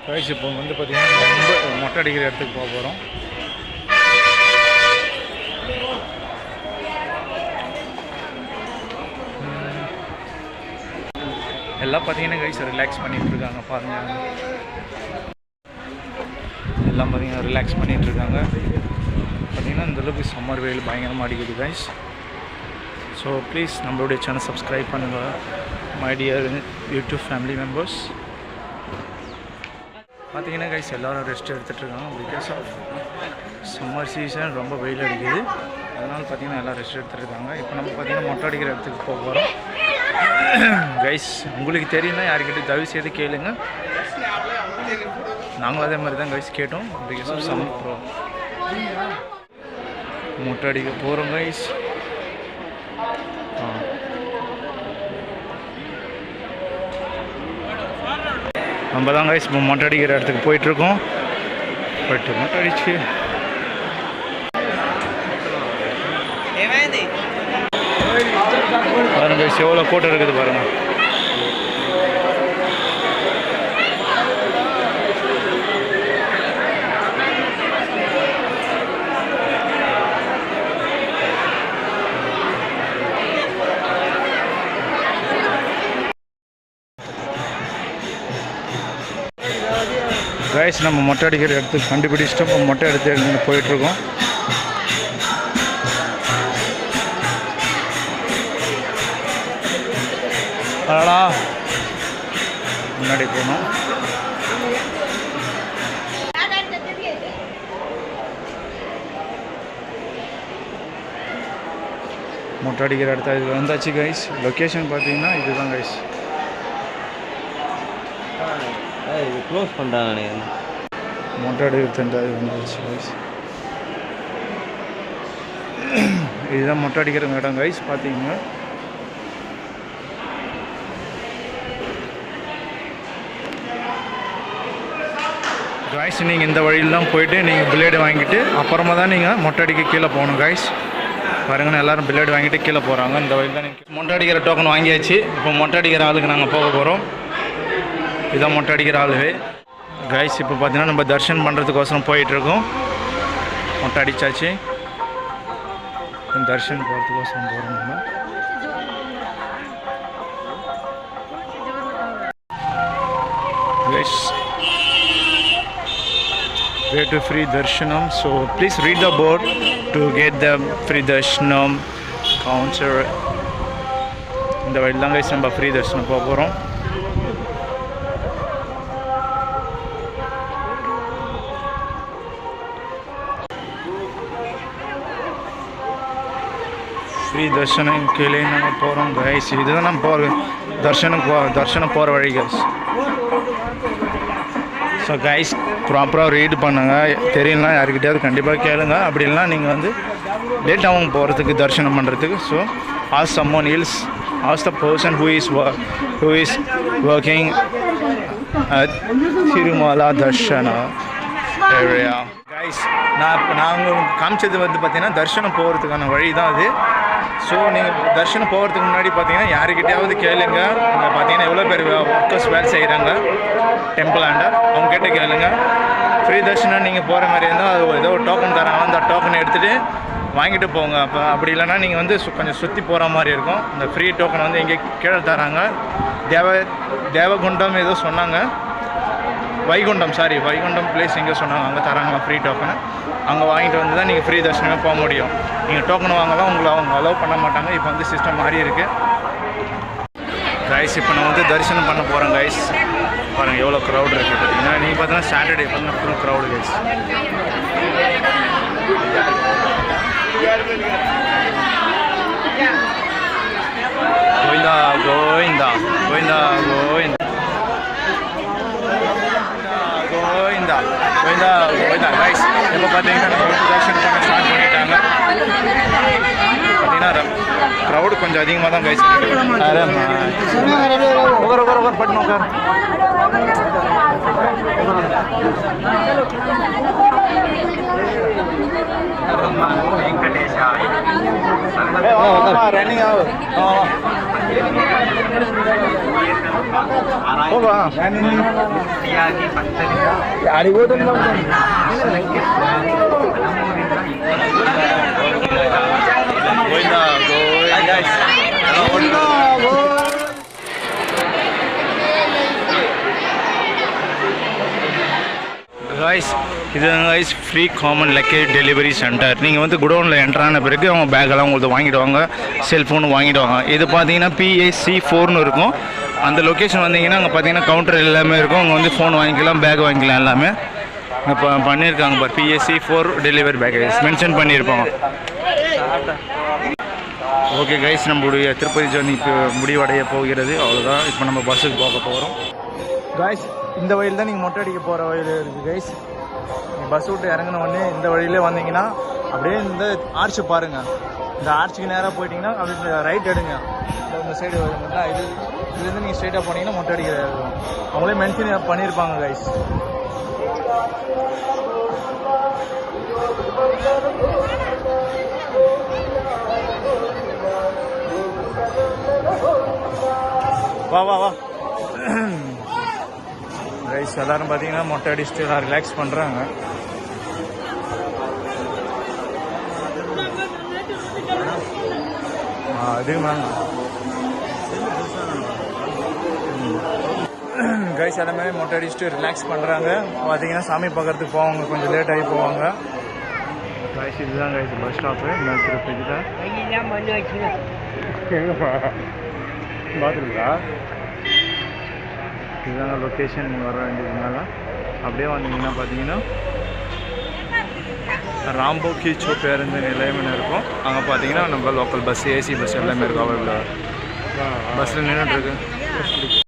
Guys இப்போ வந்து பார்த்திங்கன்னா ரொம்ப மொட்டை அடிக்கிற இடத்துக்கு போக போகிறோம். எல்லாம் பார்த்தீங்கன்னா கைஸ் ரிலாக்ஸ் பண்ணிகிட்டு இருக்காங்க. பாருங்கள், எல்லாம் பார்த்தீங்கன்னா ரிலாக்ஸ் பண்ணிகிட்டு இருக்காங்க. பார்த்தீங்கன்னா இந்தளவுக்கு சம்மர் வெயில் பயங்கரமாக அடிக்குது கைஸ். ஸோ ப்ளீஸ் நம்மளுடைய சேனல் சப்ஸ்கிரைப் பண்ணுங்கள் my dear YouTube family members. பார்த்தீங்கன்னா கைஸ் எல்லோரும் ரெஸ்ட் எடுத்துகிட்ருக்காங்க. பிகாஸ் ஆஃப் சம்மர் சீசன் ரொம்ப வெயில் அடிக்குது. அதனால் பார்த்தீங்கன்னா எல்லாம் ரெஸ்ட் எடுத்துகிட்ருக்காங்க. இப்போ நம்ம பார்த்தீங்கன்னா மொட்டை அடிக்கிற இடத்துக்கு போக போகிறோம். கைஸ் உங்களுக்கு தெரியும்னா யார்கிட்ட தயவு செய்து கேளுங்க. நாங்களும் அதே மாதிரி தான் கைஸ் கேட்டோம். பிகாஸ் ஆஃப் சம்மர் ப்ராப்ளம் மொட்டை அடிக்க போகிறோம் கைஸ். நம்ம தான் கைஸ் இப்போ மொட்டை அடிக்கிற இடத்துக்கு போயிட்டுருக்கோம். போயிட்டு மொட்டை அடிச்சு பாருங்க கைஸ் எவ்வளோ கூட்டம் இருக்குது பாருங்கள். கைஸ் நம்ம மொட்டை அடிக்கிற இடத்துக்கு கண்டுபிடிச்சிட்டு இப்போ மொட்டை எடுத்து போயிட்டுருக்கோம். அதனால் முன்னாடி போகணும். மொட்டை அடிக்கிற இடத்த இது வந்தாச்சு கைஸ். லொக்கேஷன் பார்த்தீங்கன்னா இதுதான் கைஸ். க்ளோஸ் பண்ணுறாங்க. மொட்டை அடிக்கிறது வந்துச்சு கைஸ். இதுதான் மொட்டை அடிக்கிற இடம் கைஸ். பார்த்தீங்கன்னா கைஸ் நீங்கள் இந்த வழியிலாம் போயிட்டு நீங்கள் பிளேடு வாங்கிட்டு அப்புறமா தான் நீங்கள் மொட்டை அடிக்க கீழே போகணும் கைஸ். பாருங்கன்னு எல்லோரும் பிளேடு வாங்கிட்டு கீழே போகிறாங்க. இந்த வழியில் தான் நீங்கள் மொட்டை அடிக்கிற டோக்கன் வாங்கியாச்சு. இப்போ மொட்டை அடிக்கிற ஆளுக்கு நாங்கள் போக போகிறோம். இதான் மொட்டை அடிக்கிற ஆளுவே கைஸ். இப்போ பார்த்தீங்கன்னா நம்ம தர்ஷன் பண்ணுறதுக்கோசரம் போயிட்டுருக்கோம். மொட்டை அடித்தாச்சு. தர்ஷன் போகிறதுக்கோசரம் போகிறோம் நம்ம. Guys way to free darshanam, so please read the board to get the free darshanam counter. இந்த வழியில் தான் கைஸ் நம்ம ஃப்ரீ தர்ஷனம் போக போகிறோம். ஃப்ரீ தர்ஷனம் கீழே நாங்கள் போகிறோம் கைஸ். இதுதான் நம்ம தர்ஷனம் போகிற வழி கைஸ். ஸோ கைஸ் ப்ராப்பராக ரீட் பண்ணுங்கள். தெரியலனா யாருக்கிட்டையாவது கண்டிப்பாக கேளுங்க. அப்படி இல்லைனா நீங்கள் வந்து லேட்டாகவும் போகிறதுக்கு தர்ஷனம் பண்ணுறதுக்கு. So as someone else as the person who is working at Tirumala darshana area guys. நான் உங்களுக்கு காமிச்சது வந்து பார்த்தீங்கன்னா தர்ஷனம் போகிறதுக்கான வழி தான் அது. ஸோ நீங்கள் தர்ஷனம் போகிறதுக்கு முன்னாடி பார்த்தீங்கன்னா யாருக்கிட்டையாவது கேளுங்க. இங்கே பார்த்தீங்கன்னா எவ்வளோ பேர் ஒர்க்கர்ஸ் வேலை செய்கிறாங்க டெம்பிள் ஆண்ட, அவங்க கிட்டே கேளுங்க. ஃப்ரீ தர்ஷனம் நீங்கள் போகிற மாதிரி இருந்தால் அது ஏதோ ஒரு டோக்கன் தராங்க. அந்த டோக்கனை எடுத்துகிட்டு வாங்கிட்டு போங்க. அப்போ அப்படி இல்லைனா நீங்கள் வந்து கொஞ்சம் சுற்றி போகிற மாதிரி இருக்கும். இந்த ஃப்ரீ டோக்கன் வந்து எங்கே கீழே தராங்க. தேவகுண்டம் ஏதோ சொன்னாங்க. வைகுண்டம் பிளேஸ் எங்கே சொன்னாங்க அங்கே தராங்களா ஃப்ரீ டோக்கனை. அங்கே வாங்கிட்டு வந்து தான் நீங்கள் ஃப்ரீ தர்ஷனமே போக முடியும். நீங்கள் டோக்கன் வாங்கலாம் உங்களை அவங்க அலோவ் பண்ண மாட்டாங்க. இப்போ வந்து சிஸ்டம் மாறி இருக்குது கைஸ். இப்போ நான் வந்து தரிசனம் பண்ண போகிறேன் கைஸ். பாருங்கள் எவ்வளோ க்ரௌட் இருக்குது பார்த்தீங்கன்னா. நீங்கள் பார்த்தீங்கன்னா சாட்டர்டே பார்த்தீங்கன்னா full crowd guys. Govinda Govinda Govinda Govinda Govinda Govinda Govinda guys. இப்போ பார்த்தீங்கன்னா நம்ம தரிசனம் பண்ண ஸ்டார்ட் பண்ணிட்டாங்க. பார்த்தீங்கன்னா க்ரௌடு கொஞ்சம் அதிகமாக தான் கைஸ். ஒவ்வொரு பட்டு உட்கார். ரன்னிங் ஆகும். ಹೋಗಾ ಯಾರಿಗೂ கைஸ் இதுதான் guys free common luggage delivery centre. நீங்கள் வந்து குடோனில் என்ட்ரான பிறகு அவங்க பேக்கெல்லாம் உங்களுக்கு வாங்கிடுவாங்க, செல்ஃபோன் வாங்கிடுவாங்க. இது பார்த்தீங்கன்னா PAC4ன்னு இருக்கும். அந்த லொக்கேஷன் வந்தீங்கன்னா அங்கே பார்த்தீங்கன்னா கவுண்டர் எல்லாமே இருக்கும். அங்கே வந்து ஃபோன் வாங்கிக்கலாம், பேக் வாங்கிக்கலாம் எல்லாமே. இப்போ பண்ணியிருக்காங்க பார் PAC4 டெலிவரி பேக்கேஜ் மென்ஷன் பண்ணியிருப்பாங்க. ஓகே கைஸ், நம்மளுடைய திருப்பதி ஜர்னி இப்போ முடிவடைய போகிறது. அவ்வளோதான். இப்போ நம்ம பஸ்ஸுக்கு போக போகிறோம் கைஸ். இந்த வழியில் தான் நீங்கள் மொட்டை அடிக்க போகிற வழியில் இருக்குது கைஸ். நீங்கள் பஸ் விட்டு இறங்கின உடனே இந்த வழியிலே வந்தீங்கன்னா அப்படியே இந்த ஆர்ச்சு பாருங்கள். இந்த ஆர்ச்சுக்கு நேராக போயிட்டீங்கன்னா அப்படி ரைட் எடுங்க. இந்த சைடு வருங்களா, இதுலேருந்து நீங்கள் ஸ்ட்ரைட்டாக போனீங்கன்னா மொட்டை அடிக்கிற இருக்கும். அவங்களே மென்ஷன் பண்ணியிருப்பாங்க கைஸ். வா வா வா கைஸ். எல்லாரும் பார்த்தீங்கன்னா மொட்டை அடிச்சுட்டு எல்லாம் ரிலாக்ஸ் பண்ணுறாங்க. அதுக்கு மேலே கைஸ் எல்லாமே மொட்டை அடிச்சுட்டு ரிலாக்ஸ் பண்ணுறாங்க. பார்த்தீங்கன்னா சாமி பார்க்கறதுக்கு போவாங்க, கொஞ்சம் லேட் ஆகி போவாங்க கைஸ். இதுதான் கைஸ் பஸ் ஸ்டாப்பு திருப்பதி தான். பார்த்துருங்களா? இதுதாங்க லொக்கேஷன். நீங்கள் வர வேண்டியதுனால அப்படியே வந்தீங்கன்னா பார்த்தீங்கன்னா ராம்போ கீச்சோ பேருந்து நிலையம்னு இருக்கும். அங்கே பார்த்தீங்கன்னா நம்ம லோக்கல் பஸ், ஏசி பஸ் எல்லாமே இருக்கும். அவைலபிளாக பஸ்ஸில் நின்றுட்டுருக்கு.